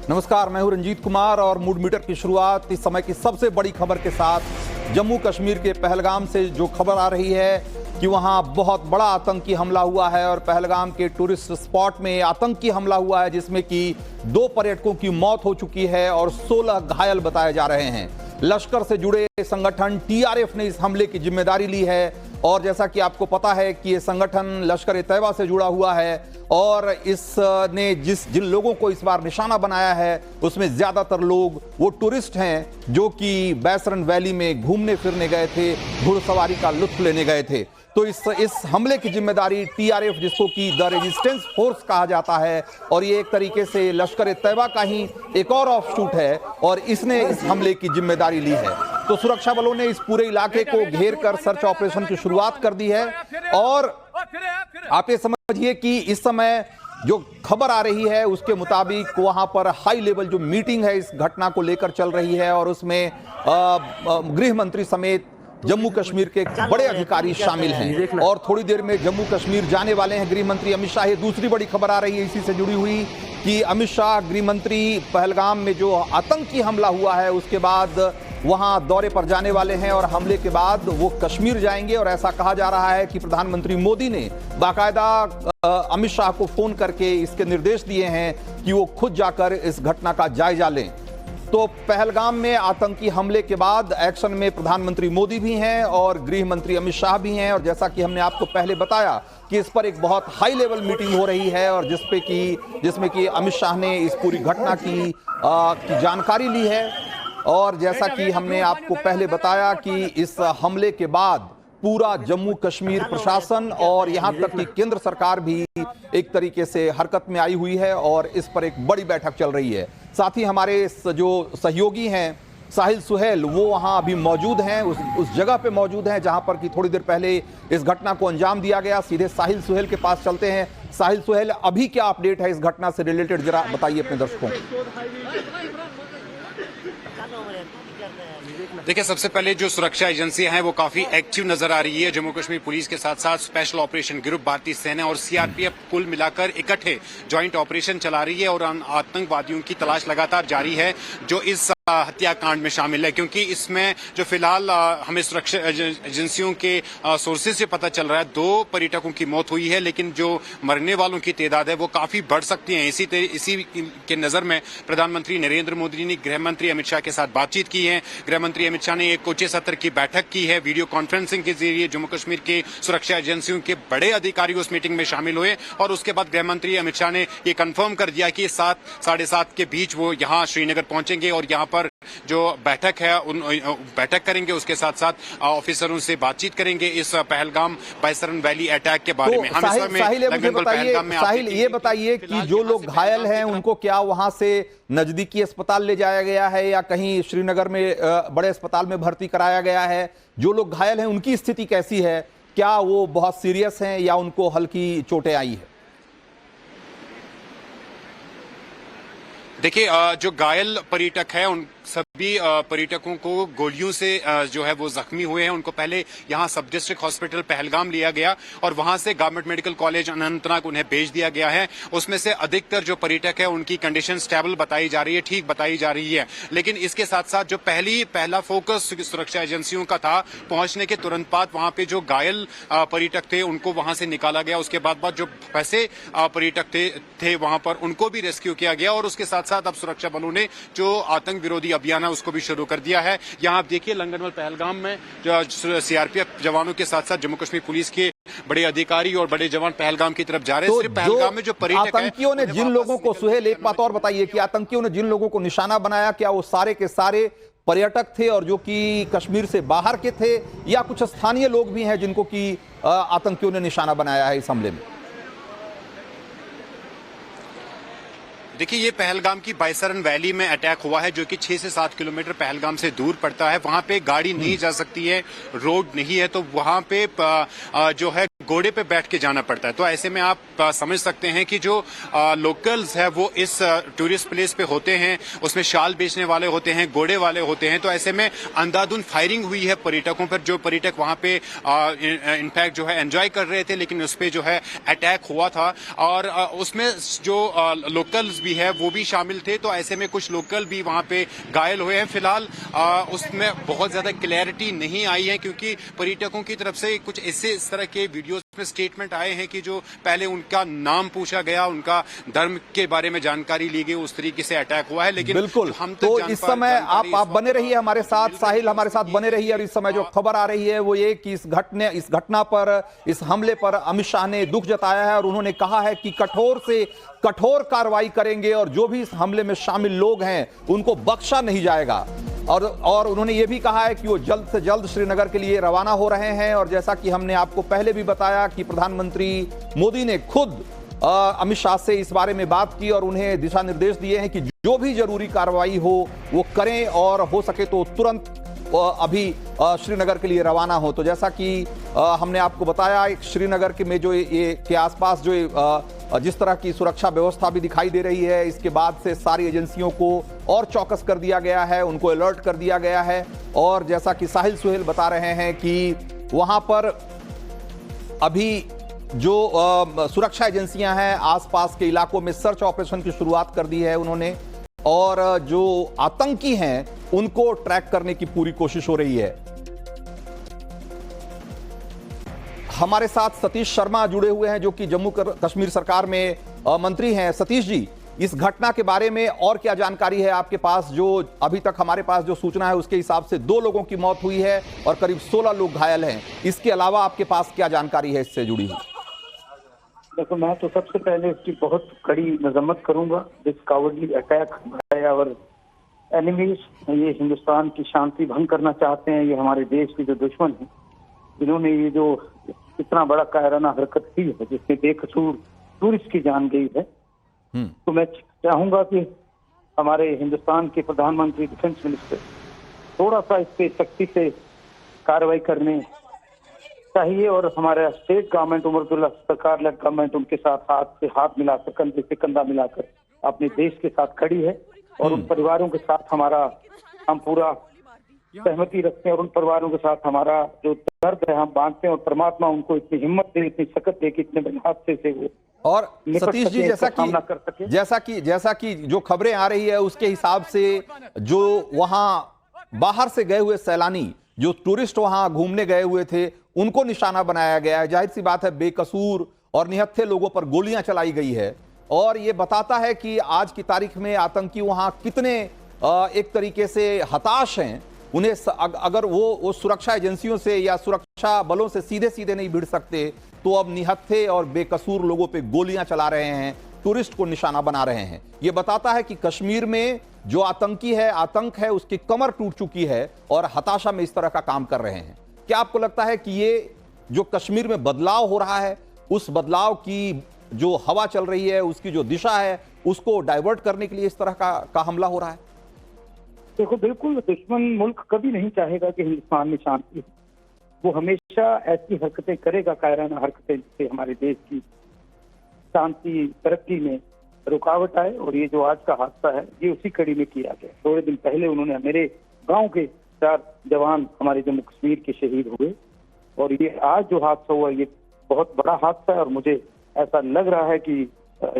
नमस्कार, मैं हूं रंजीत कुमार और मूड मीटर की शुरुआत इस समय की सबसे बड़ी खबर के साथ। जम्मू कश्मीर के पहलगाम से जो खबर आ रही है कि वहां बहुत बड़ा आतंकी हमला हुआ है और पहलगाम के टूरिस्ट स्पॉट में आतंकी हमला हुआ है जिसमें कि 2 पर्यटकों की मौत हो चुकी है और 16 घायल बताए जा रहे हैं। लश्कर से जुड़े संगठन टीआरएफ ने इस हमले की जिम्मेदारी ली है और जैसा कि आपको पता है कि ये संगठन लश्कर-ए-तैयबा से जुड़ा हुआ है और इसने जिन लोगों को इस बार निशाना बनाया है उसमें ज्यादातर लोग वो टूरिस्ट हैं जो कि बैसरन वैली में घूमने फिरने गए थे, घुड़सवारी का लुत्फ लेने गए थे। तो इस हमले की जिम्मेदारी टीआरएफ, जिसको कि द रेजिस्टेंस फोर्स कहा जाता है, और ये एक तरीके से लश्कर-ए-तैयबा का ही एक और ऑफशूट है और इसने इस हमले की जिम्मेदारी ली है। तो सुरक्षा बलों ने इस पूरे इलाके को घेर कर सर्च ऑपरेशन की शुरुआत कर दी है और आप ये समझिए कि इस समय जो खबर आ रही है उसके मुताबिक वहां पर हाई लेवल जो मीटिंग है इस घटना को लेकर चल रही है और उसमें गृह मंत्री समेत जम्मू कश्मीर के बड़े अधिकारी शामिल हैं और थोड़ी देर में जम्मू कश्मीर जाने वाले हैं गृह मंत्री अमित शाह। ये दूसरी बड़ी खबर आ रही है इसी से जुड़ी हुई कि अमित शाह गृह मंत्री पहलगाम में जो आतंकी हमला हुआ है उसके बाद वहां दौरे पर जाने वाले हैं और हमले के बाद वो कश्मीर जाएंगे और ऐसा कहा जा रहा है कि प्रधानमंत्री मोदी ने बाकायदा अमित शाह को फोन करके इसके निर्देश दिए हैं कि वो खुद जाकर इस घटना का जायजा लें। तो पहलगाम में आतंकी हमले के बाद एक्शन में प्रधानमंत्री मोदी भी हैं और गृह मंत्री अमित शाह भी हैं और जैसा कि हमने आपको पहले बताया कि इस पर एक बहुत हाई लेवल मीटिंग हो रही है और जिसमें कि अमित शाह ने इस पूरी घटना की जानकारी ली है और जैसा कि हमने आपको पहले बताया कि इस हमले के बाद पूरा जम्मू कश्मीर प्रशासन और यहां तक कि केंद्र सरकार भी एक तरीके से हरकत में आई हुई है और इस पर एक बड़ी बैठक चल रही है। साथ ही हमारे जो सहयोगी हैं साहिल सुहेल वो वहां अभी मौजूद हैं, उस जगह पे मौजूद हैं जहां पर कि थोड़ी देर पहले इस घटना को अंजाम दिया गया। सीधे साहिल सुहेल के पास चलते हैं। साहिल सुहेल, अभी क्या अपडेट है इस घटना से रिलेटेड, जरा बताइए अपने दर्शकों को। देखिए, सबसे पहले जो सुरक्षा एजेंसियां हैं वो काफी एक्टिव नजर आ रही है। जम्मू कश्मीर पुलिस के साथ साथ स्पेशल ऑपरेशन ग्रुप, भारतीय सेना और सीआरपीएफ कुल मिलाकर इकट्ठे ज्वाइंट ऑपरेशन चला रही है और आतंकवादियों की तलाश लगातार जारी है जो इस हत्याकांड में शामिल है, क्योंकि इसमें जो फिलहाल हमें सुरक्षा एजेंसियों के सोर्सेज से पता चल रहा है 2 पर्यटकों की मौत हुई है, लेकिन जो मरने वालों की तादाद है वो काफी बढ़ सकती है। इसी के नजर में प्रधानमंत्री नरेंद्र मोदी ने गृह मंत्री अमित शाह के साथ बातचीत की है। गृह मंत्री अमित शाह ने एक उच्च स्तर की बैठक की है, वीडियो कॉन्फ्रेंसिंग के जरिए जम्मू कश्मीर के सुरक्षा एजेंसियों के बड़े अधिकारी उस मीटिंग में शामिल हुए और उसके बाद गृह मंत्री अमित शाह ने ये कंफर्म कर दिया कि 7 साढ़े 7 के बीच वो यहाँ श्रीनगर पहुंचेंगे और यहाँ पर जो बैठक है उन बैठक करेंगे, उसके साथ साथ ऑफिसरों से बातचीत करेंगे इस पहलगाम बैसरन वैली अटैक के बारे में। साहिल, ये बताइए कि जो लोग घायल हैं उनको क्या वहां से नजदीकी अस्पताल ले जाया गया है या कहीं श्रीनगर में बड़े अस्पताल में भर्ती कराया गया है? जो लोग घायल हैं उनकी स्थिति कैसी है? क्या वो बहुत सीरियस हैं या उनको हल्की चोटें आई है? देखिए, जो घायल पर्यटक है उन सभी पर्यटकों को गोलियों से जो है वो जख्मी हुए हैं। उनको पहले यहां सब डिस्ट्रिक्ट हॉस्पिटल पहलगाम लिया गया और वहां से गवर्नमेंट मेडिकल कॉलेज अनंतनाग उन्हें भेज दिया गया है। उसमें से अधिकतर जो पर्यटक है उनकी कंडीशन स्टेबल बताई जा रही है, ठीक बताई जा रही है। लेकिन इसके साथ साथ जो पहला फोकस सुरक्षा एजेंसियों का था, पहुंचने के तुरंत बाद वहां पे जो घायल पर्यटक थे उनको वहां से निकाला गया। उसके बाद जो फंसे पर्यटक थे वहां पर उनको भी रेस्क्यू किया गया और उसके साथ साथ अब सुरक्षा बलों ने जो आतंक विरोधी अभियान है उसको भी शुरू कर दिया है। यहां आप देखिए लंगरमल पहलगाम में जो सीआरपीएफ जवानों के साथ साथ जम्मू कश्मीर पुलिस के बड़े अधिकारी और बड़े जवान पहलगाम की तरफ जा रहे हैं। तो सिर्फ पहलगाम में जो पर्यटक आतंकियों ने जिन लोगों को, सुहेल एक बात और बताइए कि आतंकियों ने जिन लोगों को निशाना बनाया क्या वो सारे के सारे पर्यटक थे और जो कि कश्मीर से बाहर के थे या कुछ स्थानीय लोग भी हैं जिनको कि आतंकियों ने निशाना बनाया है इस हमले में? देखिए, ये पहलगाम की बैसरन वैली में अटैक हुआ है जो कि 6 से 7 किलोमीटर पहलगाम से दूर पड़ता है। वहां पे गाड़ी नहीं जा सकती है, रोड नहीं है, तो वहां पे जो है घोड़े पे बैठ के जाना पड़ता है। तो ऐसे में आप समझ सकते हैं कि जो लोकल्स है वो इस टूरिस्ट प्लेस पे होते हैं, उसमें शाल बेचने वाले होते हैं, घोड़े वाले होते हैं। तो ऐसे में अंधाधुंध फायरिंग हुई है पर्यटकों पर। जो पर्यटक वहां पे इनफैक्ट जो है एंजॉय कर रहे थे, लेकिन उस पे जो है अटैक हुआ था और उसमें जो लोकल्स भी है वो भी शामिल थे। तो ऐसे में कुछ लोकल भी वहां पे घायल हुए हैं। फिलहाल उसमें बहुत ज्यादा क्लैरिटी नहीं आई है, क्योंकि पर्यटकों की तरफ से कुछ इस तरह के वीडियोस में स्टेटमेंट आए हैं कि जो पहले उनका नाम पूछा गया, उनका धर्म के बारे में जानकारी ली गई, उस तरीके से अटैक हुआ है। लेकिन बिल्कुल हम तो इस समय आप बने रहिए हमारे साथ, साहिल हमारे साथ बने रहिए। और इस समय जो खबर आ रही है वो ये कि इस घटना पर, इस हमले पर अमित शाह ने दुख जताया है और उन्होंने कहा है कि कठोर से कठोर कार्रवाई करेंगे और जो भी इस हमले में शामिल लोग हैं उनको बख्शा नहीं जाएगा। और उन्होंने ये भी कहा है कि वो जल्द से जल्द श्रीनगर के लिए रवाना हो रहे हैं। और जैसा कि हमने आपको पहले भी बताया कि प्रधानमंत्री मोदी ने खुद अमित शाह से इस बारे में बात की और उन्हें दिशा निर्देश दिए हैं कि जो भी जरूरी कार्रवाई हो वो करें और हो सके तो तुरंत अभी श्रीनगर के लिए रवाना हो। तो जैसा कि हमने आपको बताया, एक श्रीनगर के में जो ये के आसपास जो जिस तरह की सुरक्षा व्यवस्था भी दिखाई दे रही है, इसके बाद से सारी एजेंसियों को और चौकस कर दिया गया है, उनको अलर्ट कर दिया गया है। और जैसा कि साहिल सुहेल बता रहे हैं कि वहां पर अभी जो सुरक्षा एजेंसियां हैं आसपास के इलाकों में सर्च ऑपरेशन की शुरुआत कर दी है उन्होंने, और जो आतंकी हैं उनको ट्रैक करने की पूरी कोशिश हो रही है। हमारे साथ सतीश शर्मा जुड़े हुए हैं जो कि जम्मू कश्मीर सरकार में मंत्री हैं। सतीश जी, इस घटना के बारे में और क्या जानकारी है आपके पास? जो अभी तक हमारे पास जो सूचना है उसके हिसाब से 2 लोगों की मौत हुई है और करीब 16 लोग घायल हैं। इसके अलावा आपके पास क्या जानकारी है इससे जुड़ी हुई? देखो, मैं तो सबसे पहले इसकी बहुत कड़ी मजम्मत करूंगा। This cowardly attack by our enemies, ये हिंदुस्तान की शांति भंग करना चाहते हैं। ये हमारे देश के जो दुश्मन हैं, इन्होंने ये जो इतना बड़ा कायराना हरकत की है जिससे बेकसूर टूरिस्ट की जान गई है। तो मैं चाहूंगा कि हमारे हिंदुस्तान के प्रधानमंत्री, डिफेंस मिनिस्टर थोड़ा सा इस पे सख्ती से कार्रवाई करने चाहिए और हमारा स्टेट गवर्नमेंट, उमर अब्दुल्ला सरकार लेड गवर्नमेंट उनके साथ हाथ से हाथ मिलाकर, कंधे से कंधा मिलाकर अपने देश के साथ खड़ी है। और उन परिवारों के साथ हम पूरा सहमति रखते हैं और उन परिवारों के साथ हमारा जो दर्द है हम बांटते हैं। और परमात्मा उनको इतनी हिम्मत दे, इतनी सकत दे कि इतने बड़े हादसे से वो और सतीश जी, जैसा कि जो खबरें आ रही है उसके हिसाब से जो वहां बाहर से गए हुए सैलानी, जो टूरिस्ट वहां घूमने गए हुए थे, उनको निशाना बनाया गया है। जाहिर सी बात है बेकसूर और निहत्थे लोगों पर गोलियां चलाई गई है। और ये बताता है कि आज की तारीख में आतंकी वहां कितने एक तरीके से हताश हैं। उन्हें अगर वो सुरक्षा एजेंसियों से या सुरक्षा बलों से सीधे सीधे नहीं भिड़ सकते तो अब निहत्थे और बेकसूर लोगों पे गोलियां चला रहे हैं, टूरिस्ट को निशाना बना रहे हैं। ये बताता है कि कश्मीर में जो आतंकी है, आतंक है, उसकी कमर टूट चुकी है और हताशा में इस तरह का काम कर रहे हैं। क्या आपको लगता है कि ये जो कश्मीर में बदलाव हो रहा है, उस बदलाव की जो हवा चल रही है, उसकी जो दिशा है, उसको डाइवर्ट करने के लिए इस तरह का हमला हो रहा है? देखो, बिल्कुल दुश्मन मुल्क कभी नहीं चाहेगा कि हिंदुस्तान में शांति हो। वो हमेशा ऐसी हरकतें करेगा, कायराना हरकतें, जिससे हमारे देश की शांति तरक्की में रुकावट आए। और ये जो आज का हादसा है ये उसी कड़ी में किया गया। थोड़े दिन पहले उन्होंने मेरे गांव के 4 जवान हमारे जम्मू कश्मीर के शहीद हुए और ये आज जो हादसा हुआ ये बहुत बड़ा हादसा है। और मुझे ऐसा लग रहा है कि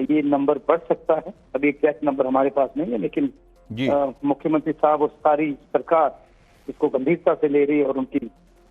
ये नंबर बढ़ सकता है। अभी एग्जैक्ट नंबर हमारे पास नहीं है, लेकिन मुख्यमंत्री साहब और सारी सरकार इसको गंभीरता से ले रही है और उनकी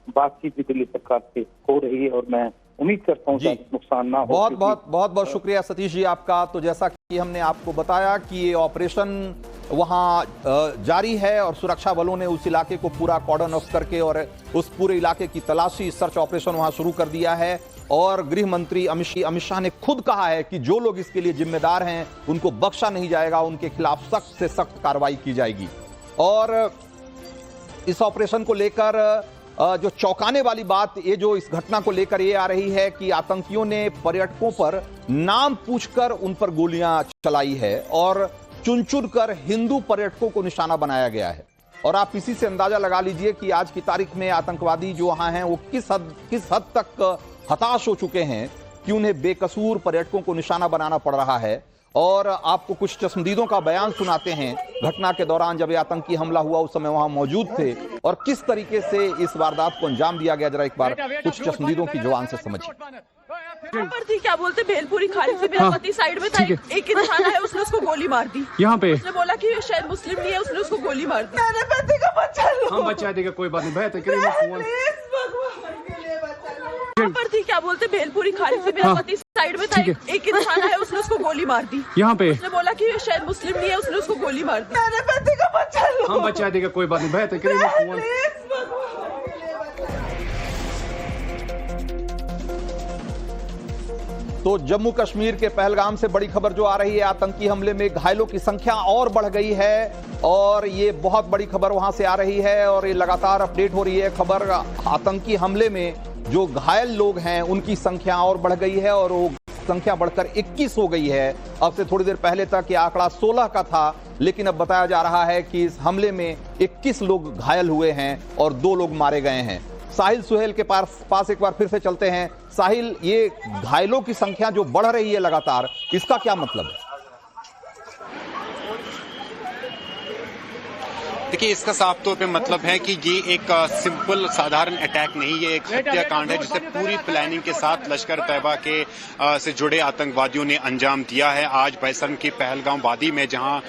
बातचीत भी दिल्ली सरकार से हो रही है। और मैं उम्मीद करता हूँ कि नुकसान ना हो। बहुत शुक्रिया सतीश जी आपका। तो जैसा कि हमने आपको बताया कि ये ऑपरेशन वहां जारी है और सुरक्षा बलों ने उस इलाके को पूरा कॉर्डन ऑफ करके और उस पूरे इलाके की तलाशी, सर्च ऑपरेशन वहां शुरू कर दिया है। और गृह मंत्री अमित शाह ने खुद कहा है कि जो लोग इसके लिए जिम्मेदार हैं उनको बख्शा नहीं जाएगा, उनके खिलाफ सख्त से सख्त कार्रवाई की जाएगी। और इस ऑपरेशन को लेकर जो चौंकाने वाली बात, ये जो इस घटना को लेकर ये आ रही है कि आतंकियों ने पर्यटकों पर नाम पूछकर उन पर गोलियां चलाई है और चुन चुन कर हिंदू पर्यटकों को निशाना बनाया गया है। और आप इसी से अंदाजा लगा लीजिए कि आज की तारीख में आतंकवादी जो वहां हैं वो किस हद तक हताश हो चुके हैं कि उन्हें बेकसूर पर्यटकों को निशाना बनाना पड़ रहा है। और आपको कुछ चश्मदीदों का बयान सुनाते हैं घटना के दौरान जब ये आतंकी हमला हुआ, उस समय वहां मौजूद थे और किस तरीके से इस वारदात को अंजाम दिया गया। जरा एक बार कुछ चश्मदीदों की जुबान से समझिए। यहाँ पर थी, क्या बोलते, भेलपुरी खाली से मेरा पति साइड में था, एक इंसान है, उसने उसको गोली मार दी। यहाँ पे उसने बोला कि शायद मुस्लिम नहीं है, उसने उसको गोली मार दी। मेरे पति का बच्चा लो, हम बचा देगा, कोई बात नहीं, यहाँ पर थी, क्या बोलते, भेलपुरी खाली से मेरा पति साइड में था, एक इंसान है, उसने उसको गोली मार दी। यहाँ पे उसने बोला कि शायद मुस्लिम नहीं है, उसने उसको गोली मार दी। मेरे पति का बच्चा लो, हम बचा देगा, कोई बात नहीं, तो जम्मू कश्मीर के पहलगाम से बड़ी खबर जो आ रही है, आतंकी हमले में घायलों की संख्या और बढ़ गई है और ये बहुत बड़ी खबर वहां से आ रही है और ये लगातार अपडेट हो रही है खबर। आतंकी हमले में जो घायल लोग हैं उनकी संख्या और बढ़ गई है और वो संख्या बढ़कर 21 हो गई है। अब से थोड़ी देर पहले तक ये आंकड़ा 16 का था, लेकिन अब बताया जा रहा है कि इस हमले में 21 लोग घायल हुए हैं और 2 लोग मारे गए हैं। साहिल सुहेल के पास एक बार फिर से चलते हैं। साहिल, ये घायलों की संख्या जो बढ़ रही है लगातार, इसका क्या मतलब है? देखिए, इसका साफ तौर पे मतलब है कि ये एक सिंपल साधारण अटैक नहीं, ये एक हत्याकांड है जिसे पूरी प्लानिंग के साथ लश्कर तैयबा के से जुड़े आतंकवादियों ने अंजाम दिया है। आज बैसरन की पहलगाम वादी में जहां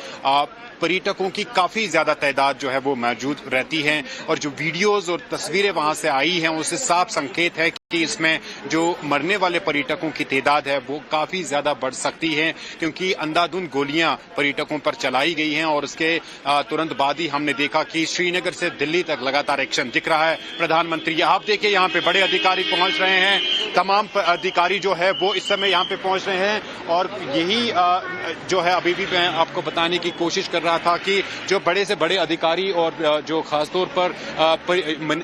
पर्यटकों की काफी ज्यादा तादाद जो है वो मौजूद रहती है और जो वीडियोस और तस्वीरें वहां से आई हैं उससे साफ संकेत है कि इसमें जो मरने वाले पर्यटकों की तादाद है वो काफी ज्यादा बढ़ सकती है, क्योंकि अंधाधुंध गोलियां पर्यटकों पर चलाई गई हैं और उसके तुरंत बाद ही हमने देखा कि श्रीनगर से दिल्ली तक लगातार एक्शन दिख रहा है। प्रधानमंत्री, आप देखिए यहाँ पे बड़े अधिकारी पहुंच रहे हैं, तमाम अधिकारी जो है वो इस समय यहाँ पे पहुंच रहे हैं और यही जो है अभी भी मैं आपको बताने की कोशिश कर रहा था कि जो बड़े से बड़े अधिकारी और जो खासतौर पर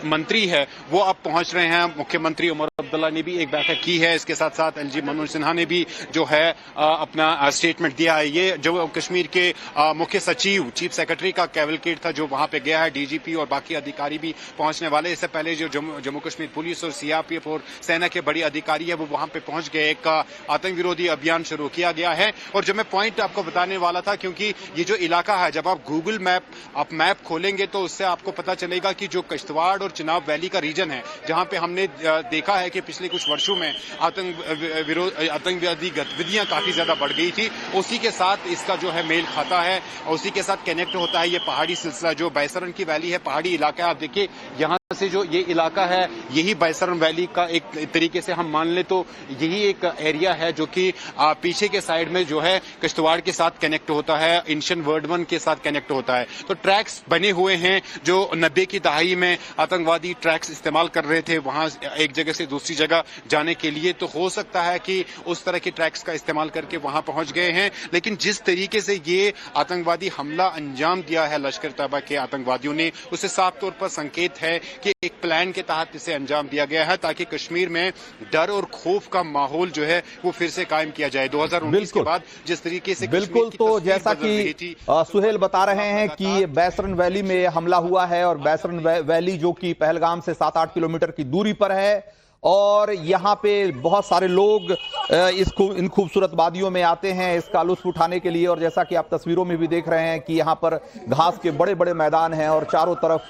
मंत्री है वो अब पहुंच रहे हैं। मुख्यमंत्री उमर अब्दुल्ला ने भी एक बैठक की है, इसके साथ साथ एलजी मनोज सिन्हा ने भी जो है अपना स्टेटमेंट दिया है। ये जो कश्मीर के मुख्य सचिव, चीफ सेक्रेटरी का कैवलकेड था जो वहां पे गया है, डीजीपी और बाकी अधिकारी भी पहुंचने वाले। इससे पहले जो जम्मू कश्मीर पुलिस और सीआरपीएफ और सेना के बड़ी अधिकारी है वो वहां पे पहुंच गए। एक आतंक विरोधी अभियान शुरू किया गया है और जो मैं पॉइंट आपको बताने वाला था, क्योंकि ये जो इलाका है, जब आप गूगल मैप खोलेंगे तो उससे आपको पता चलेगा कि जो किश्तवाड़ और चिनाब वैली का रीजन है, जहां पे हमने देखा है कि पिछले कुछ वर्षों में आतंकवादी गतिविधियां काफी ज्यादा बढ़ गई थी, उसी के साथ इसका जो है मेल खाता है, उसी के साथ कनेक्ट होता है ये पहाड़ी सिलसिला। जो बैसरन की वैली है, पहाड़ी इलाका है, आप देखिए यहाँ से जो ये इलाका है यही बैसरन वैली का एक तरीके से हम मान ले तो यही एक एरिया है जो कि पीछे के साइड में जो है किश्तवाड़ के साथ कनेक्ट होता है, इंशन वर्डवन के साथ कनेक्ट होता है। तो ट्रैक्स बने हुए हैं जो 90 की दहाई में आतंकवादी ट्रैक्स इस्तेमाल कर रहे थे वहां एक जगह से दूसरी जगह जाने के लिए। तो हो सकता है कि उस तरह के ट्रैक्स का इस्तेमाल करके वहां पहुंच गए हैं, लेकिन जिस तरीके से ये आतंकवादी हमला अंजाम दिया है लश्कर तैयबा के आतंकवादियों ने, उससे साफ तौर पर संकेत है कि एक प्लान के तहत इसे अंजाम दिया गया है ताकि कश्मीर में डर और खौफ का माहौल जो है वो फिर से कायम किया जाए। 2019 के बाद जिस तरीके से बिल्कुल, तो जैसा कि सुहेल बता रहे हैं कि ये बैसरन वैली में हमला हुआ है और बैसरन वैली जो कि पहलगाम से 7-8 किलोमीटर की दूरी पर है और यहाँ पे बहुत सारे लोग इन खूबसूरत वादियों में आते हैं इसका लुत्फ उठाने के लिए। और जैसा कि आप तस्वीरों में भी देख रहे हैं कि यहाँ पर घास के बड़े बड़े मैदान हैं और चारों तरफ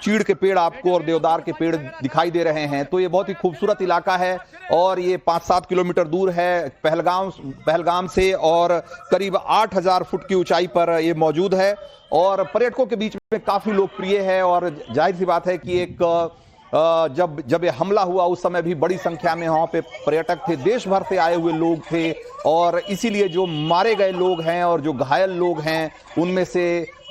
चीड़ के पेड़ आपको और देवदार के पेड़ दिखाई दे रहे हैं। तो ये बहुत ही खूबसूरत इलाका है और ये 5-7 किलोमीटर दूर है पहलगाम से और करीब 8000 फुट की ऊंचाई पर ये मौजूद है और पर्यटकों के बीच में काफी लोकप्रिय है। और जाहिर सी बात है कि एक जब ये हमला हुआ उस समय भी बड़ी संख्या में वहां पे पर्यटक थे, देश भर से आए हुए लोग थे और इसीलिए जो मारे गए लोग हैं और जो घायल लोग हैं उनमें से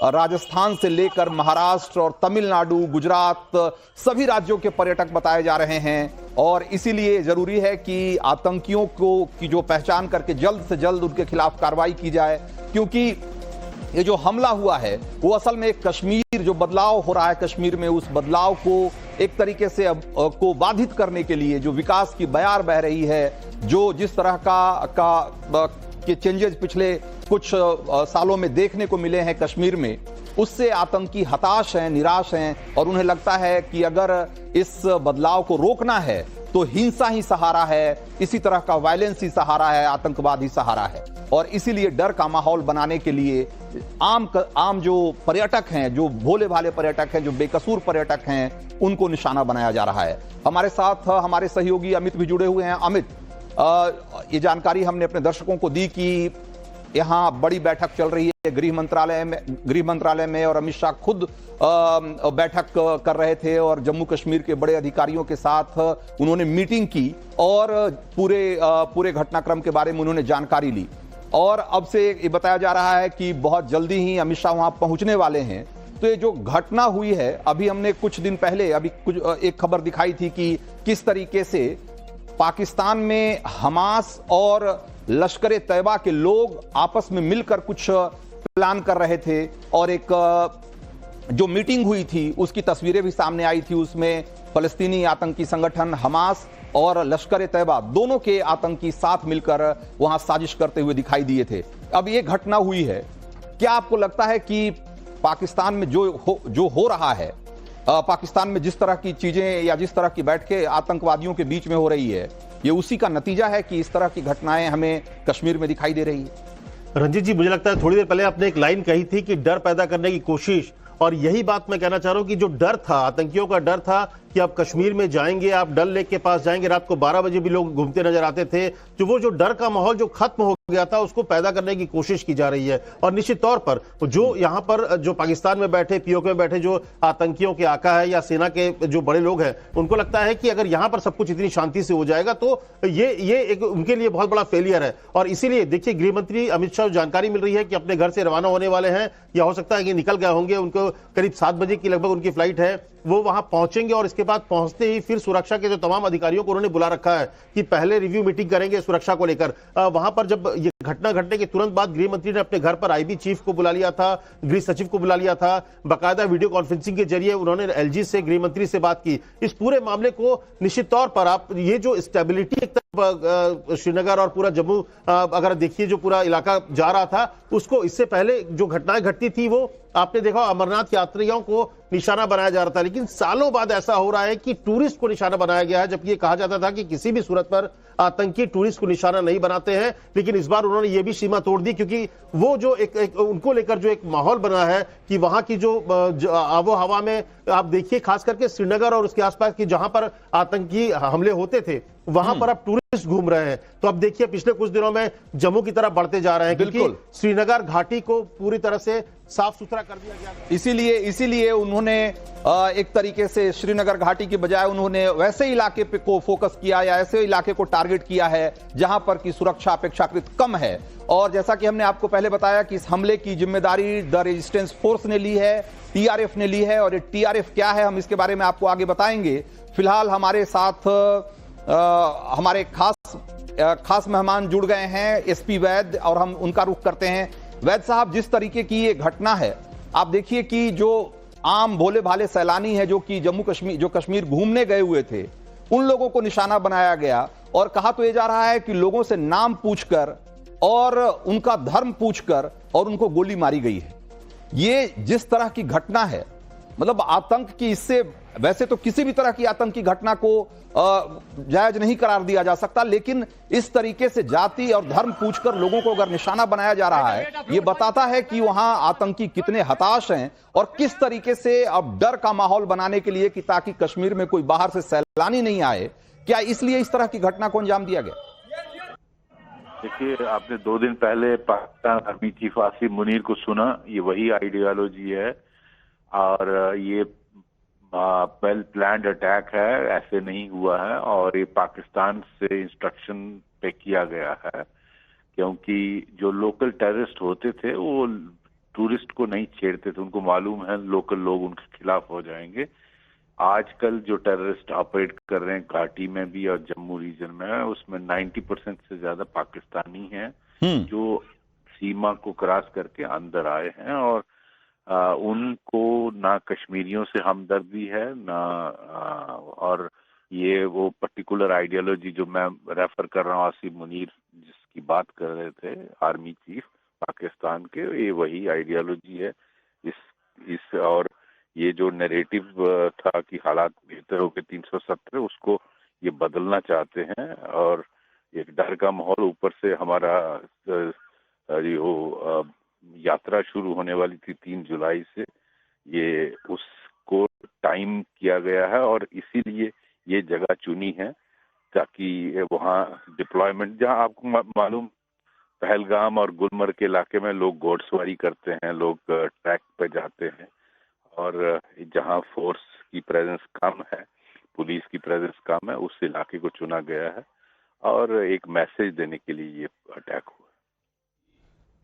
राजस्थान से लेकर महाराष्ट्र और तमिलनाडु, गुजरात, सभी राज्यों के पर्यटक बताए जा रहे हैं। और इसीलिए जरूरी है कि आतंकियों की जो पहचान करके जल्द से जल्द उनके खिलाफ कार्रवाई की जाए, क्योंकि ये जो हमला हुआ है वो असल में कश्मीर जो बदलाव हो रहा है कश्मीर में, उस बदलाव को एक तरीके से को बाधित करने के लिए जो विकास की बयार बह रही है, जो जिस तरह के चेंजेस पिछले कुछ सालों में देखने को मिले हैं कश्मीर में, उससे आतंकी हताश हैं, निराश हैं और उन्हें लगता है कि अगर इस बदलाव को रोकना है तो हिंसा ही सहारा है, इसी तरह का वायलेंस ही सहारा है, आतंकवाद ही सहारा है। और इसीलिए डर का माहौल बनाने के लिए आम जो पर्यटक हैं, जो भोले भाले पर्यटक हैं, जो बेकसूर पर्यटक हैं, उनको निशाना बनाया जा रहा है। हमारे साथ हमारे सहयोगी अमित भी जुड़े हुए हैं। अमित, ये जानकारी हमने अपने दर्शकों को दी कि यहाँ बड़ी बैठक चल रही है गृह मंत्रालय में और अमित शाह खुद बैठक कर रहे थे और जम्मू कश्मीर के बड़े अधिकारियों के साथ उन्होंने मीटिंग की और पूरे घटनाक्रम के बारे में उन्होंने जानकारी ली। और अब से ये बताया जा रहा है कि बहुत जल्दी ही अमित शाह वहां पहुंचने वाले हैं। तो ये जो घटना हुई है, अभी हमने कुछ दिन पहले एक खबर दिखाई थी कि किस तरीके से पाकिस्तान में हमास और लश्कर ए तैयबा के लोग आपस में मिलकर कुछ प्लान कर रहे थे और एक जो मीटिंग हुई थी उसकी तस्वीरें भी सामने आई थी। उसमें फलस्तीनी आतंकी संगठन हमास और लश्कर ए तैयबा दोनों के आतंकी साथ मिलकर वहां साजिश करते हुए दिखाई दिए थे। अब ये घटना हुई है, क्या आपको लगता है कि पाकिस्तान में जो हो रहा है, पाकिस्तान में जिस तरह की चीजें या जिस तरह की बैठकें आतंकवादियों के बीच में हो रही है, ये उसी का नतीजा है कि इस तरह की घटनाएं हमें कश्मीर में दिखाई दे रही है? रंजीत जी, मुझे लगता है थोड़ी देर पहले आपने एक लाइन कही थी कि डर पैदा करने की कोशिश, और यही बात मैं कहना चाह रहा हूं कि जो डर था, आतंकियों का डर था कि आप कश्मीर में जाएंगे, आप डल लेक के पास जाएंगे, रात को 12 बजे भी लोग घूमते नजर आते थे, वो जो डर का माहौल जो खत्म हो गया था उसको पैदा करने की कोशिश की जा रही है। और निश्चित तौर पर जो यहाँ पर जो पाकिस्तान में बैठे, पीओके में बैठे जो आतंकियों के आका है या सेना के जो बड़े लोग हैं, उनको लगता है कि अगर यहाँ पर सब कुछ इतनी शांति से हो जाएगा तो ये एक उनके लिए बहुत बड़ा फेलियर है। और इसीलिए देखिए, गृह मंत्री अमित शाह जानकारी मिल रही है कि अपने घर से रवाना होने वाले हैं, या हो सकता है कि निकल गए होंगे, उनको करीब 7 बजे की लगभग उनकी फ्लाइट है, वो वहां पहुंचेंगे और इसके बाद पहुंचते ही फिर सुरक्षा के जो तमाम अधिकारियों को उन्होंने बुला रखा है कि पहले रिव्यू मीटिंग करेंगे सुरक्षा को लेकर। वहां पर जब ये घटना घटने के तुरंत बाद गृह मंत्री ने अपने घर पर आईबी चीफ को बुला लिया था, गृह सचिव को बुला लिया था, बाकायदा वीडियो कॉन्फ्रेंसिंग के जरिए उन्होंने एलजी से गृह मंत्री से बात की। इस पूरे मामले को निश्चित तौर पर आप ये जो स्टेबिलिटी एक तरफ श्रीनगर और पूरा जम्मू अगर देखिए जो पूरा इलाका जा रहा था, उसको इससे पहले जो घटनाएं घटती थी वो आपने देखा अमरनाथ यात्रियों को निशाना बनाया जा रहा था। लेकिन सालों बाद ऐसा हो रहा है कि टूरिस्ट को निशाना बनाया गया है, जबकि ये कहा जाता था कि किसी भी सूरत पर आतंकी टूरिस्ट को निशाना नहीं बनाते हैं। लेकिन इस बार उन्होंने ये भी सीमा तोड़ दी, क्योंकि वो जो एक उनको लेकर जो एक माहौल बना है कि वहां की जो आबो हवा में आप देखिए, खास करके श्रीनगर और उसके आसपास की जहां पर आतंकी हमले होते थे वहां पर अब टूरिस्ट घूम रहे हैं। तो अब देखिए पिछले कुछ दिनों में जम्मू की तरफ बढ़ते जा रहे हैं, क्योंकि श्रीनगर घाटी को पूरी तरह से साफ सुथरा कर दिया गया। इसीलिए उन्होंने एक तरीके से श्रीनगर घाटी की बजाय उन्होंने वैसे इलाके पे को फोकस किया या ऐसे इलाके को टारगेट किया है जहां पर की सुरक्षा अपेक्षाकृत कम है। और जैसा कि हमने आपको पहले बताया कि इस हमले की जिम्मेदारी द रेजिस्टेंस फोर्स ने ली है, टीआरएफ ने ली है। और ये टीआरएफ क्या है, हम इसके बारे में आपको आगे बताएंगे। फिलहाल हमारे साथ हमारे खास मेहमान जुड़ गए हैं, एसपी वैद, और हम उनका रुख करते हैं। वैद साहब, जिस तरीके की ये घटना है, आप देखिए कि जो आम भोले भाले सैलानी है जो कि कश्मीर घूमने गए हुए थे, उन लोगों को निशाना बनाया गया और कहा तो ये जा रहा है कि लोगों से नाम पूछकर और उनका धर्म पूछकर और उनको गोली मारी गई है। ये जिस तरह की घटना है, मतलब आतंक की, इससे वैसे तो किसी भी तरह की आतंक की घटना को जायज नहीं करार दिया जा सकता, लेकिन इस तरीके से जाति और धर्म पूछकर लोगों को अगर निशाना बनाया जा रहा है, ये बताता है कि वहां आतंकी कितने हताश हैं और किस तरीके से अब डर का माहौल बनाने के लिए कि ताकि कश्मीर में कोई बाहर से सैलानी नहीं आए, क्या इसलिए इस तरह की घटना को अंजाम दिया गया? देखिए, आपने 2 दिन पहले पाकिस्तान आर्मी चीफ आसिम मुनीर को सुना, ये वही आइडियोलॉजी है और ये वेल प्लान्ड अटैक है, ऐसे नहीं हुआ है और ये पाकिस्तान से इंस्ट्रक्शन पे किया गया है, क्योंकि जो लोकल टेररिस्ट होते थे वो टूरिस्ट को नहीं छेड़ते थे, उनको मालूम है लोकल लोग उनके खिलाफ हो जाएंगे। आजकल जो टेररिस्ट ऑपरेट कर रहे हैं घाटी में भी और जम्मू रीजन में, उसमें 90% से ज्यादा पाकिस्तानी हैं जो सीमा को क्रॉस करके अंदर आए हैं और उनको ना कश्मीरियों से हमदर्दी है ना और ये वो पर्टिकुलर आइडियोलॉजी जो मैं रेफर कर रहा हूँ, आसिम मुनीर जिसकी बात कर रहे थे आर्मी चीफ पाकिस्तान के, ये वही आइडियोलॉजी है। इस और ये जो नैरेटिव था कि हालात बेहतर हो गए 317, उसको ये बदलना चाहते हैं और एक डर का माहौल, ऊपर से हमारा जो यात्रा शुरू होने वाली थी 3 जुलाई से, ये उसको टाइम किया गया है और इसीलिए ये जगह चुनी है ताकि वहाँ डिप्लॉयमेंट, जहाँ आपको मालूम पहलगाम और गुलमर्ग के इलाके में लोग घोड़सवारी करते हैं, लोग ट्रैक पे जाते हैं और जहाँ फोर्स की प्रेजेंस कम है, पुलिस की प्रेजेंस कम है, उस इलाके को चुना गया है और एक मैसेज देने के लिए ये अटैक हुआ।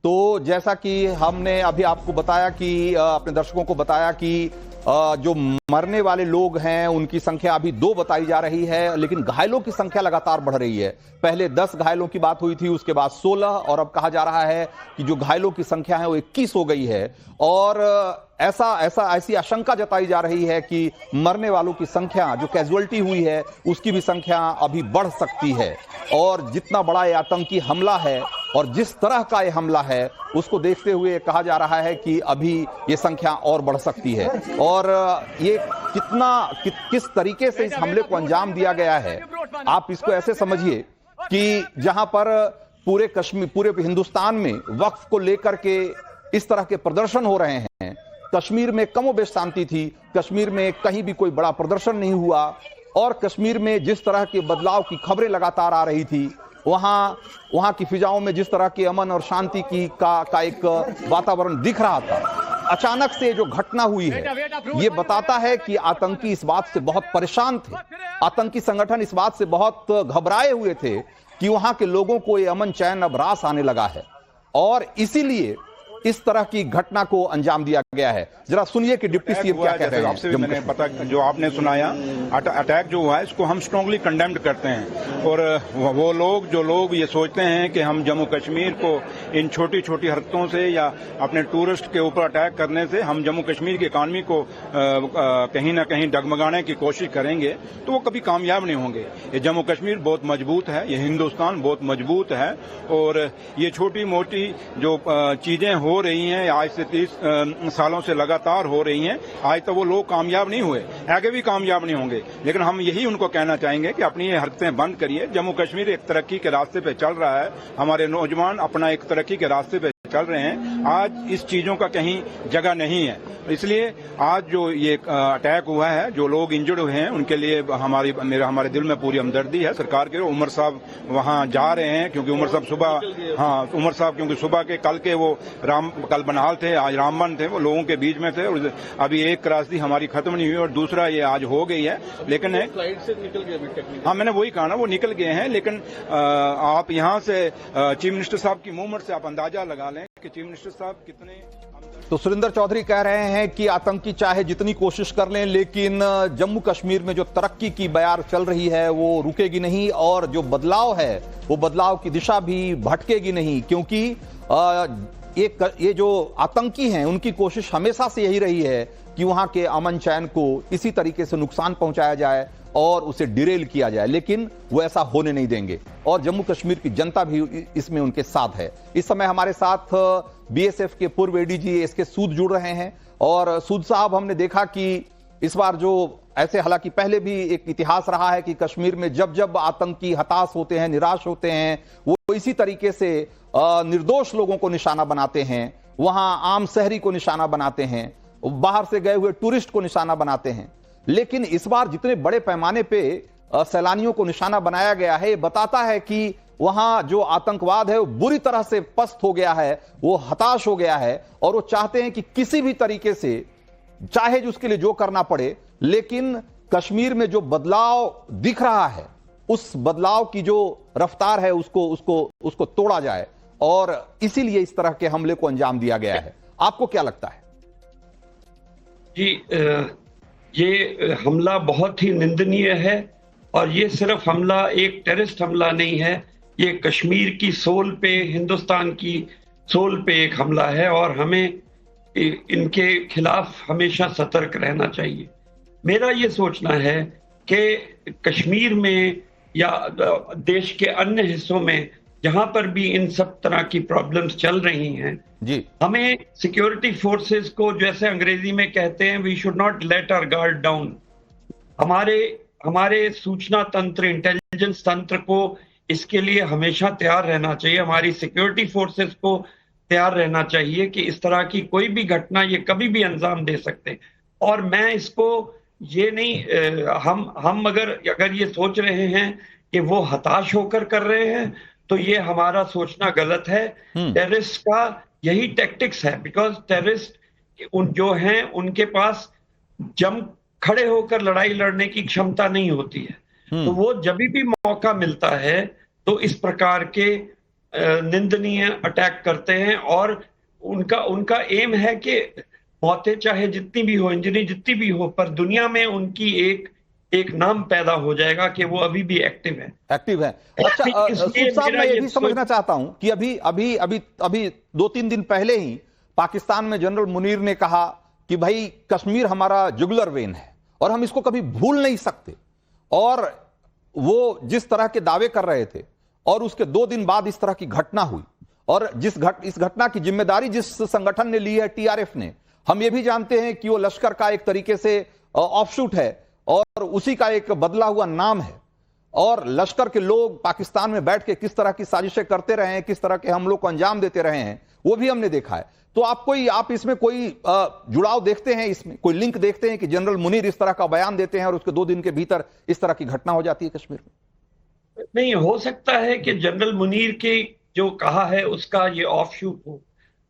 तो जैसा कि हमने अभी आपको बताया कि अपने दर्शकों को बताया कि जो मरने वाले लोग हैं उनकी संख्या अभी 2 बताई जा रही है, लेकिन घायलों की संख्या लगातार बढ़ रही है। पहले 10 घायलों की बात हुई थी, उसके बाद 16 और अब कहा जा रहा है कि जो घायलों की संख्या है वो 21 हो गई है और ऐसी आशंका जताई जा रही है कि मरने वालों की संख्या, जो कैजुअलिटी हुई है उसकी भी संख्या अभी बढ़ सकती है। और जितना बड़ा ये आतंकी हमला है और जिस तरह का ये हमला है उसको देखते हुए कहा जा रहा है कि अभी ये संख्या और बढ़ सकती है। और ये किस तरीके से इस हमले को अंजाम दिया गया है, आप इसको ऐसे समझिए कि जहां पर पूरे कश्मीर, पूरे हिंदुस्तान में वक्फ को लेकर के इस तरह के प्रदर्शन हो रहे हैं। कश्मीर में कमोबेश शांति थी, कश्मीर में कहीं भी कोई बड़ा प्रदर्शन नहीं हुआ और कश्मीर में जिस तरह के बदलाव की खबरें लगातार आ रही थी, वहां की फिजाओं में जिस तरह के अमन और शांति की का एक वातावरण दिख रहा था, अचानक से जो घटना हुई है ये बताता है कि आतंकी इस बात से बहुत परेशान थे, आतंकी संगठन इस बात से बहुत घबराए हुए थे कि वहां के लोगों को ये अमन चैन अब रास आने लगा है और इसीलिए इस तरह की घटना को अंजाम दिया गया है। जरा सुनिए कि डिप्टी सीएम क्या कह रहे हैं। आपसे भी मैंने पता, जो आपने सुनाया अटैक जो हुआ है इसको हम स्ट्रांगली कंडेम्ड करते हैं और वो लोग ये सोचते हैं कि हम जम्मू कश्मीर को इन छोटी छोटी हरकतों से या अपने टूरिस्ट के ऊपर अटैक करने से हम जम्मू कश्मीर की इकॉनमी को कहीं ना कहीं डगमगाने की कोशिश करेंगे तो वो कभी कामयाब नहीं होंगे। ये जम्मू कश्मीर बहुत मजबूत है, ये हिंदुस्तान बहुत मजबूत है और ये छोटी मोटी जो चीजें हो रही हैं आज से 30 सालों से लगातार हो रही हैं, आज तक वो लोग कामयाब नहीं हुए, आगे भी कामयाब नहीं होंगे। लेकिन हम यही उनको कहना चाहेंगे कि अपनी ये हरकतें बंद करिए। जम्मू कश्मीर एक तरक्की के रास्ते पे चल रहा है, हमारे नौजवान अपना एक तरक्की के रास्ते पे चल रहे हैं। आज इस चीजों का कहीं जगह नहीं है, इसलिए आज जो ये अटैक हुआ है, जो लोग इंजर्ड हुए हैं उनके लिए हमारे दिल में पूरी हमदर्दी है सरकार के। उमर साहब वहां जा रहे हैं क्योंकि उमर साहब क्योंकि सुबह के कल बनाल थे, आज रामबन थे, वो लोगों के बीच में थे और अभी एक त्रासदी हमारी खत्म नहीं हुई और दूसरा ये आज हो गई है। लेकिन फ्लाइट से निकल गए, हाँ मैंने वही कहा ना, वो निकल गए हैं। लेकिन आप यहाँ से चीफ मिनिस्टर साहब की मूवमेंट से आप अंदाजा लगा लें कि चीफ मिनिस्टर साहब कितने। तो सुरेंद्र चौधरी कह रहे हैं कि आतंकी चाहे जितनी कोशिश कर लें लेकिन जम्मू कश्मीर में जो तरक्की की बयार चल रही है वो रुकेगी नहीं और जो बदलाव है वो बदलाव की दिशा भी भटकेगी नहीं, क्योंकि ये जो आतंकी हैं उनकी कोशिश हमेशा से यही रही है कि वहां के अमन चैन को इसी तरीके से नुकसान पहुंचाया जाए और उसे डिरेल किया जाए, लेकिन वो ऐसा होने नहीं देंगे और जम्मू कश्मीर की जनता भी इसमें उनके साथ है। इस समय हमारे साथ बीएसएफ के पूर्व एडीजी एसके सूद जुड़ रहे हैं और सूद साहब, हमने देखा कि इस बार जो ऐसे, हालांकि पहले भी एक इतिहास रहा है कि कश्मीर में जब जब आतंकी हताश होते हैं, निराश होते हैं, वो इसी तरीके से निर्दोष लोगों को निशाना बनाते हैं, वहां आम शहरी को निशाना बनाते हैं, बाहर से गए हुए टूरिस्ट को निशाना बनाते हैं। लेकिन इस बार जितने बड़े पैमाने पे सैलानियों को निशाना बनाया गया है, ये बताता है कि वहां जो आतंकवाद है वो बुरी तरह से पस्त हो गया है, वो हताश हो गया है और वो चाहते हैं कि किसी भी तरीके से, चाहे उसके लिए जो करना पड़े, लेकिन कश्मीर में जो बदलाव दिख रहा है उस बदलाव की जो रफ्तार है उसको तोड़ा जाए और इसीलिए इस तरह के हमले को अंजाम दिया गया है। आपको क्या लगता है? जी, ये हमला बहुत ही निंदनीय है और ये सिर्फ हमला एक टेररिस्ट हमला नहीं है, ये कश्मीर की सोल पे, हिंदुस्तान की सोल पे एक हमला है और हमें इनके खिलाफ हमेशा सतर्क रहना चाहिए। मेरा ये सोचना है कि कश्मीर में या देश के अन्य हिस्सों में जहां पर भी इन सब तरह की प्रॉब्लम्स चल रही हैं जी, हमें सिक्योरिटी फोर्सेस को, जैसे अंग्रेजी में कहते हैं, we should not let our guard down. हमारे हमारे सूचना तंत्र, इंटेलिजेंस तंत्र को इसके लिए हमेशा तैयार रहना चाहिए। हमारी सिक्योरिटी फोर्सेस को तैयार रहना चाहिए कि इस तरह की कोई भी घटना ये कभी भी अंजाम दे सकते हैं। और मैं इसको ये नहीं, हम अगर ये सोच रहे हैं कि वो हताश होकर कर रहे हैं तो ये हमारा सोचना गलत है। टेररिस्ट का यही टैक्टिक्स है, बिकॉज टेररिस्ट जो हैं उनके पास जम खड़े होकर लड़ाई लड़ने की क्षमता नहीं होती है, तो वो जब भी मौका मिलता है तो इस प्रकार के निंदनीय अटैक करते हैं। और उनका एम है कि मौतें चाहे जितनी भी हो, इंजरी जितनी भी हो, पर दुनिया में उनकी एक नाम पैदा हो जाएगा कि वो अभी भी एक्टिव है। अच्छा सूद साहब, मैं ये भी समझना चाहता हूं कि अभी 2-3 दिन पहले ही पाकिस्तान में जनरल मुनीर ने कहा कि भाई कश्मीर हमारा जुगुलर वेन है और हम इसको कभी भूल नहीं सकते, और वो जिस तरह के दावे कर रहे थे और उसके 2 दिन बाद इस तरह की घटना हुई, और इस घटना की जिम्मेदारी जिस संगठन ने ली है, टीआरएफ ने, हम ये भी जानते हैं कि वो लश्कर का एक तरीके से ऑफशूट है और उसी का एक बदला हुआ नाम है। और लश्कर के लोग पाकिस्तान में बैठ के किस तरह की साजिशें करते रहे हैं, किस तरह के हमलों को अंजाम देते रहे हैं, वो भी हमने देखा है। तो आप इसमें कोई जुड़ाव देखते हैं, इसमें कोई लिंक देखते हैं कि जनरल मुनीर इस तरह का बयान देते हैं और उसके 2 दिन के भीतर इस तरह की घटना हो जाती है कश्मीर में? नहीं, हो सकता है कि जनरल मुनीर के जो कहा है उसका ये ऑफशूट हो,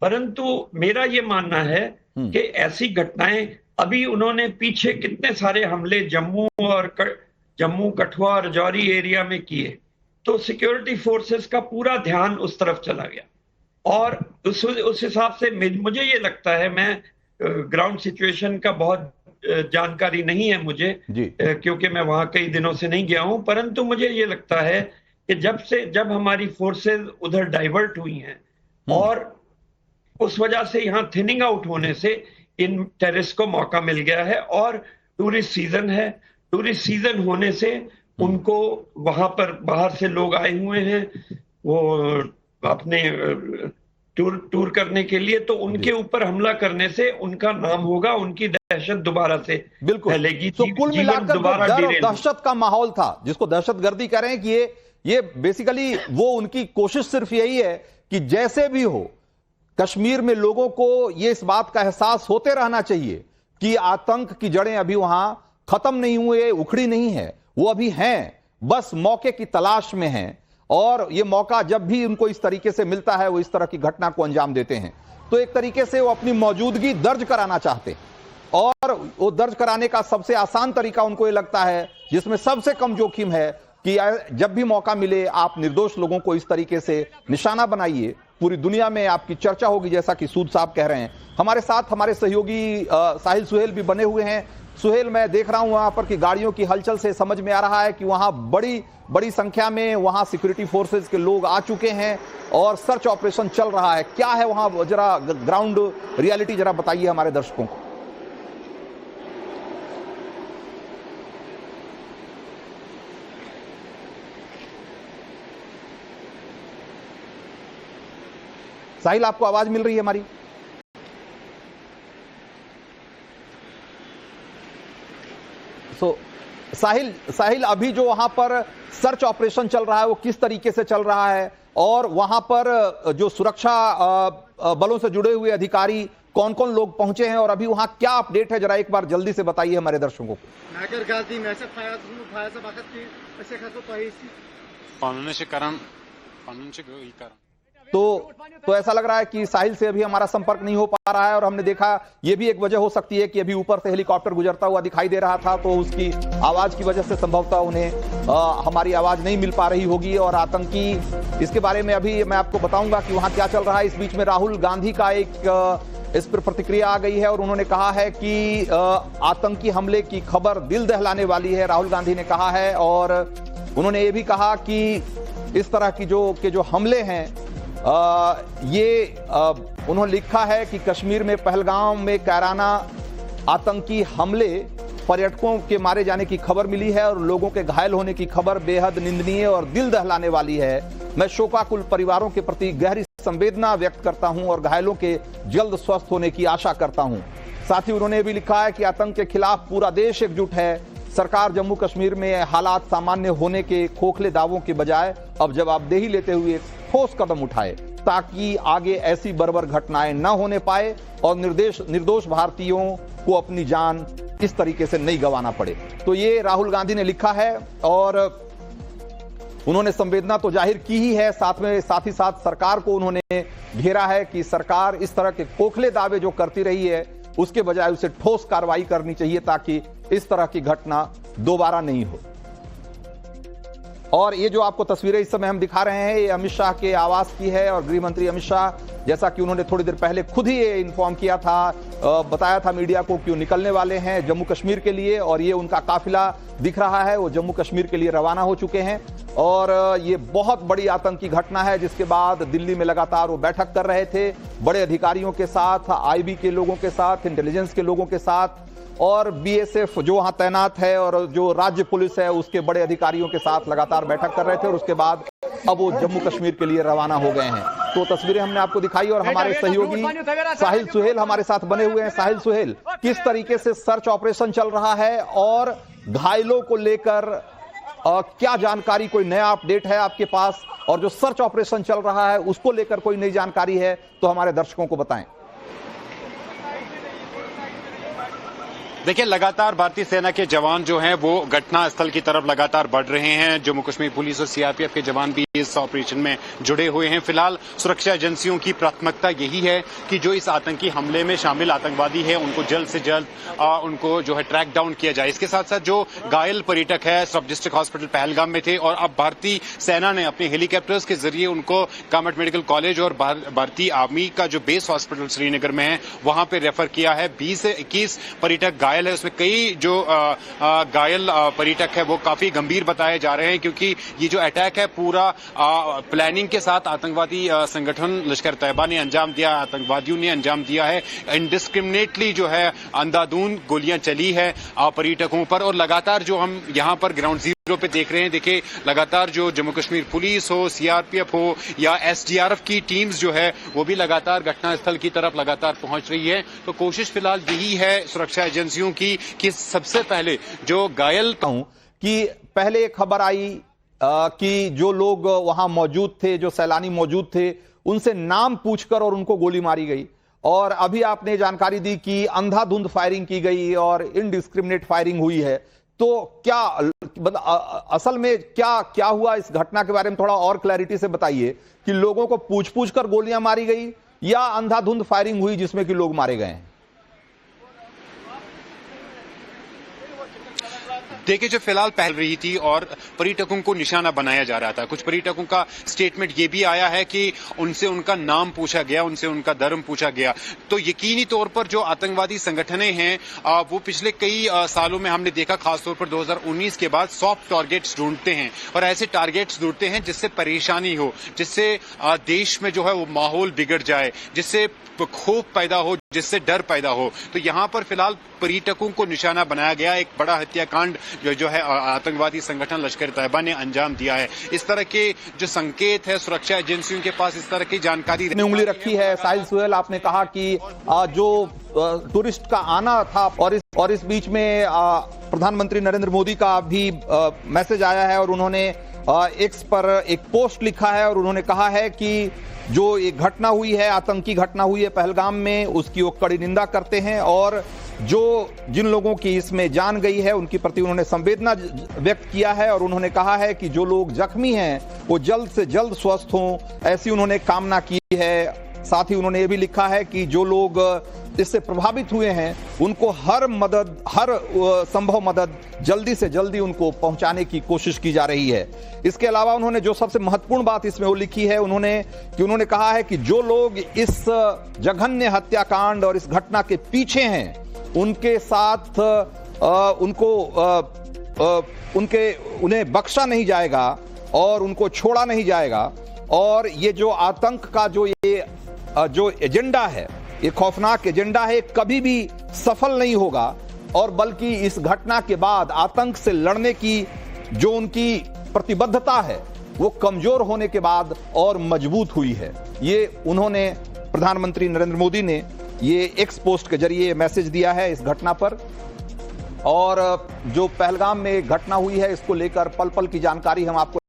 परंतु मेरा ये मानना है कि ऐसी घटनाएं, अभी उन्होंने पीछे कितने सारे हमले जम्मू, कठुआ और राजौरी एरिया में किए, तो सिक्योरिटी फोर्सेस का पूरा ध्यान उस तरफ चला गया। और उस हिसाब से मुझे ये लगता है, मैं ग्राउंड सिचुएशन का बहुत जानकारी नहीं है मुझे, क्योंकि मैं वहां कई दिनों से नहीं गया हूं, परंतु मुझे ये लगता है कि जब हमारी फोर्सेस उधर डाइवर्ट हुई हैं और उस वजह से यहाँ थिनिंग आउट होने से इन टेररिस्ट को मौका मिल गया है। और टूरिस्ट सीजन है, टूरिस्ट सीजन होने से उनको वहां पर बाहर से लोग आए हुए हैं वो अपने टूर करने के लिए, तो उनके ऊपर हमला करने से उनका नाम होगा, उनकी दहशत दोबारा से फैलेगी। तो कुल मिलाकर दहशत का माहौल था, जिसको दहशतगर्दी कह रहे हैं कि ये बेसिकली वो उनकी कोशिश सिर्फ यही है कि जैसे भी हो कश्मीर में लोगों को ये इस बात का एहसास होते रहना चाहिए कि आतंक की जड़ें अभी वहां खत्म नहीं हुए, उखड़ी नहीं है, वो अभी हैं, बस मौके की तलाश में हैं, और ये मौका जब भी उनको इस तरीके से मिलता है वो इस तरह की घटना को अंजाम देते हैं। तो एक तरीके से वो अपनी मौजूदगी दर्ज कराना चाहते हैं, और वो दर्ज कराने का सबसे आसान तरीका उनको ये लगता है, जिसमें सबसे कम जोखिम है, कि जब भी मौका मिले आप निर्दोष लोगों को इस तरीके से निशाना बनाइए, पूरी दुनिया में आपकी चर्चा होगी, जैसा कि सूद साहब कह रहे हैं। हमारे साथ हमारे सहयोगी साहिल सुहेल भी बने हुए हैं। सुहेल, मैं देख रहा हूं वहां पर कि गाड़ियों की हलचल से समझ में आ रहा है कि वहां बड़ी संख्या में वहां सिक्योरिटी फोर्सेस के लोग आ चुके हैं और सर्च ऑपरेशन चल रहा है। क्या है वहां जरा ग्राउंड रियलिटी जरा बताइए हमारे दर्शकों को। साहिल, आपको आवाज मिल रही है हमारी? साहिल, अभी जो वहां पर सर्च ऑपरेशन चल रहा है वो किस तरीके से चल रहा है, और वहां पर जो सुरक्षा बलों से जुड़े हुए अधिकारी कौन कौन लोग पहुंचे हैं और अभी वहां क्या अपडेट है, जरा एक बार जल्दी से बताइए हमारे दर्शकों को। तो ऐसा लग रहा है कि साहिल से अभी हमारा संपर्क नहीं हो पा रहा है, और हमने देखा ये भी एक वजह हो सकती है कि अभी ऊपर से हेलीकॉप्टर गुजरता हुआ दिखाई दे रहा था, तो उसकी आवाज की वजह से संभवतः उन्हें हमारी आवाज नहीं मिल पा रही होगी। और आतंकी, इसके बारे में अभी मैं आपको बताऊंगा कि वहां क्या चल रहा है। इस बीच में राहुल गांधी का इस पर प्रतिक्रिया आ गई है और उन्होंने कहा है कि आतंकी हमले की खबर दिल दहलाने वाली है, राहुल गांधी ने कहा है। और उन्होंने ये भी कहा कि इस तरह की जो हमले हैं, उन्होंने लिखा है कि कश्मीर में पहलगाम में कायराना आतंकी हमले, पर्यटकों के मारे जाने की खबर मिली है और लोगों के घायल होने की खबर बेहद निंदनीय और दिल दहलाने वाली है। मैं शोकाकुल परिवारों के प्रति गहरी संवेदना व्यक्त करता हूं और घायलों के जल्द स्वस्थ होने की आशा करता हूं। साथ ही उन्होंने भी लिखा है कि आतंक के खिलाफ पूरा देश एकजुट है, सरकार जम्मू कश्मीर में हालात सामान्य होने के खोखले दावों के बजाय अब जवाबदेही लेते हुए ठोस कदम उठाए ताकि आगे ऐसी बर्बर घटनाएं न होने पाए और निर्दोष भारतीयों को अपनी जान इस तरीके से नहीं गंवाना पड़े। तो ये राहुल गांधी ने लिखा है और उन्होंने संवेदना तो जाहिर की ही है, साथ ही साथ सरकार को उन्होंने घेरा है कि सरकार इस तरह के खोखले दावे जो करती रही है उसके बजाय उसे ठोस कार्रवाई करनी चाहिए ताकि इस तरह की घटना दोबारा नहीं हो। और ये जो आपको तस्वीरें इस समय हम दिखा रहे हैं ये अमित शाह के आवास की है और गृह मंत्री अमित शाह, जैसा कि उन्होंने थोड़ी देर पहले खुद ही ये इन्फॉर्म किया था, बताया था मीडिया को कि वो निकलने वाले हैं जम्मू कश्मीर के लिए और ये उनका काफिला दिख रहा है, वो जम्मू कश्मीर के लिए रवाना हो चुके हैं। और ये बहुत बड़ी आतंकी घटना है जिसके बाद दिल्ली में लगातार वो बैठक कर रहे थे बड़े अधिकारियों के साथ, आईबी के लोगों के साथ, इंटेलिजेंस के लोगों के साथ और बीएसएफ जो वहां तैनात है और जो राज्य पुलिस है उसके बड़े अधिकारियों के साथ लगातार बैठक कर रहे थे और उसके बाद अब वो जम्मू कश्मीर के लिए रवाना हो गए हैं। तो तस्वीरें हमने आपको दिखाई और हमारे सहयोगी साहिल सुहेल हमारे साथ बने हुए हैं। साहिल सुहेल, किस तरीके से सर्च ऑपरेशन चल रहा है और घायलों को लेकर क्या जानकारी, कोई नया अपडेट है आपके पास? और जो सर्च ऑपरेशन चल रहा है उसको लेकर कोई नई जानकारी है तो हमारे दर्शकों को बताएं। देखिए, लगातार भारतीय सेना के जवान जो हैं वो घटनास्थल की तरफ लगातार बढ़ रहे हैं। जम्मू कश्मीर पुलिस और सीआरपीएफ के जवान भी इस ऑपरेशन में जुड़े हुए हैं। फिलहाल सुरक्षा एजेंसियों की प्राथमिकता यही है कि जो इस आतंकी हमले में शामिल आतंकवादी है उनको जल्द से जल्द उनको जो है ट्रैक डाउन किया जाए। इसके साथ साथ जो घायल पर्यटक है सब डिस्ट्रिक्ट हॉस्पिटल पहलगाम में थे और अब भारतीय सेना ने अपने हेलीकॉप्टर्स के जरिए उनको कामेट मेडिकल कॉलेज और भारतीय आर्मी का जो बेस हॉस्पिटल श्रीनगर में है वहां पर रेफर किया है। 20 से 21 पर्यटक घायल है, उसमें कई जो घायल पर्यटक है वो काफी गंभीर बताए जा रहे हैं क्योंकि ये जो अटैक है पूरा प्लानिंग के साथ आतंकवादी संगठन लश्कर तैयबा ने अंजाम दिया, आतंकवादियों ने अंजाम दिया है। इंडिस्क्रिमिनेटली जो है अंधाधुंध गोलियां चली है पर्यटकों पर और लगातार जो हम यहां पर ग्राउंड जीरो पे देख रहे हैं, देखिए लगातार जो जम्मू कश्मीर पुलिस हो, सीआरपीएफ हो या एसडीआरएफ की टीम्स जो है वो भी लगातार घटनास्थल की तरफ लगातार पहुंच रही है। तो कोशिश फिलहाल यही है सुरक्षा एजेंसियों की कि सबसे पहले जो घायल कि पहले खबर आई कि जो लोग वहां मौजूद थे, जो सैलानी मौजूद थे, उनसे नाम पूछकर और उनको गोली मारी गई और अभी आपने जानकारी दी कि अंधाधुंध फायरिंग की गई और इनडिस्क्रिमिनेट फायरिंग हुई है। तो क्या असल में क्या हुआ इस घटना के बारे में थोड़ा और क्लैरिटी से बताइए कि लोगों को पूछ कर गोलियां मारी गई या अंधाधुंध फायरिंग हुई जिसमें कि लोग मारे गए हैं? देखिए, जो फिलहाल पहल रही थी और पर्यटकों को निशाना बनाया जा रहा था, कुछ पर्यटकों का स्टेटमेंट ये भी आया है कि उनसे उनका नाम पूछा गया, उनसे उनका धर्म पूछा गया। तो यकीनी तौर पर जो आतंकवादी संगठनें हैं वो पिछले कई सालों में हमने देखा, खासतौर पर 2019 के बाद सॉफ्ट टारगेट्स ढूंढते हैं और ऐसे टारगेट्स ढूंढते हैं जिससे परेशानी हो, जिससे देश में जो है वो माहौल बिगड़ जाए, जिससे खौफ पैदा हो, जिससे डर पैदा हो। तो यहां पर फिलहाल पर्यटकों को निशाना बनाया गया। एक बड़ा हत्याकांड जो है आतंकवादी संगठन लश्कर तैयबा ने अंजाम दिया है। इस तरह के जो संकेत है सुरक्षा एजेंसियों के पास, इस तरह की जानकारी उंगली रखी है। साहिल सुहेल, आपने कहा कि जो टूरिस्ट का आना था और इस बीच में प्रधानमंत्री नरेंद्र मोदी का भी मैसेज आया है और उन्होंने एक्स पर एक पोस्ट लिखा है और उन्होंने कहा है कि जो एक घटना हुई है, आतंकी घटना हुई है पहलगाम में, उसकी वो कड़ी निंदा करते हैं और जो जिन लोगों की इसमें जान गई है उनके प्रति उन्होंने संवेदना व्यक्त किया है और उन्होंने कहा है कि जो लोग जख्मी हैं वो जल्द से जल्द स्वस्थ हों, ऐसी उन्होंने कामना की है। साथ ही उन्होंने ये भी लिखा है कि जो लोग इससे प्रभावित हुए हैं उनको हर संभव मदद जल्दी से जल्दी उनको पहुंचाने की कोशिश की जा रही है। इसके अलावा उन्होंने जो सबसे महत्वपूर्ण बात इसमें वो लिखी है उन्होंने कहा है कि जो लोग इस जघन्य हत्याकांड और इस घटना के पीछे हैं उनके साथ उन्हें बख्शा नहीं जाएगा और उनको छोड़ा नहीं जाएगा और ये जो आतंक का जो एजेंडा है, ये खौफनाक एजेंडा है, कभी भी सफल नहीं होगा और बल्कि इस घटना के बाद आतंक से लड़ने की जो उनकी प्रतिबद्धता है वो कमजोर होने के बाद और मजबूत हुई है। ये उन्होंने प्रधानमंत्री नरेंद्र मोदी ने ये एक्स पोस्ट के जरिए मैसेज दिया है इस घटना पर। और जो पहलगाम में घटना हुई है इसको लेकर पल पल की जानकारी हम आपको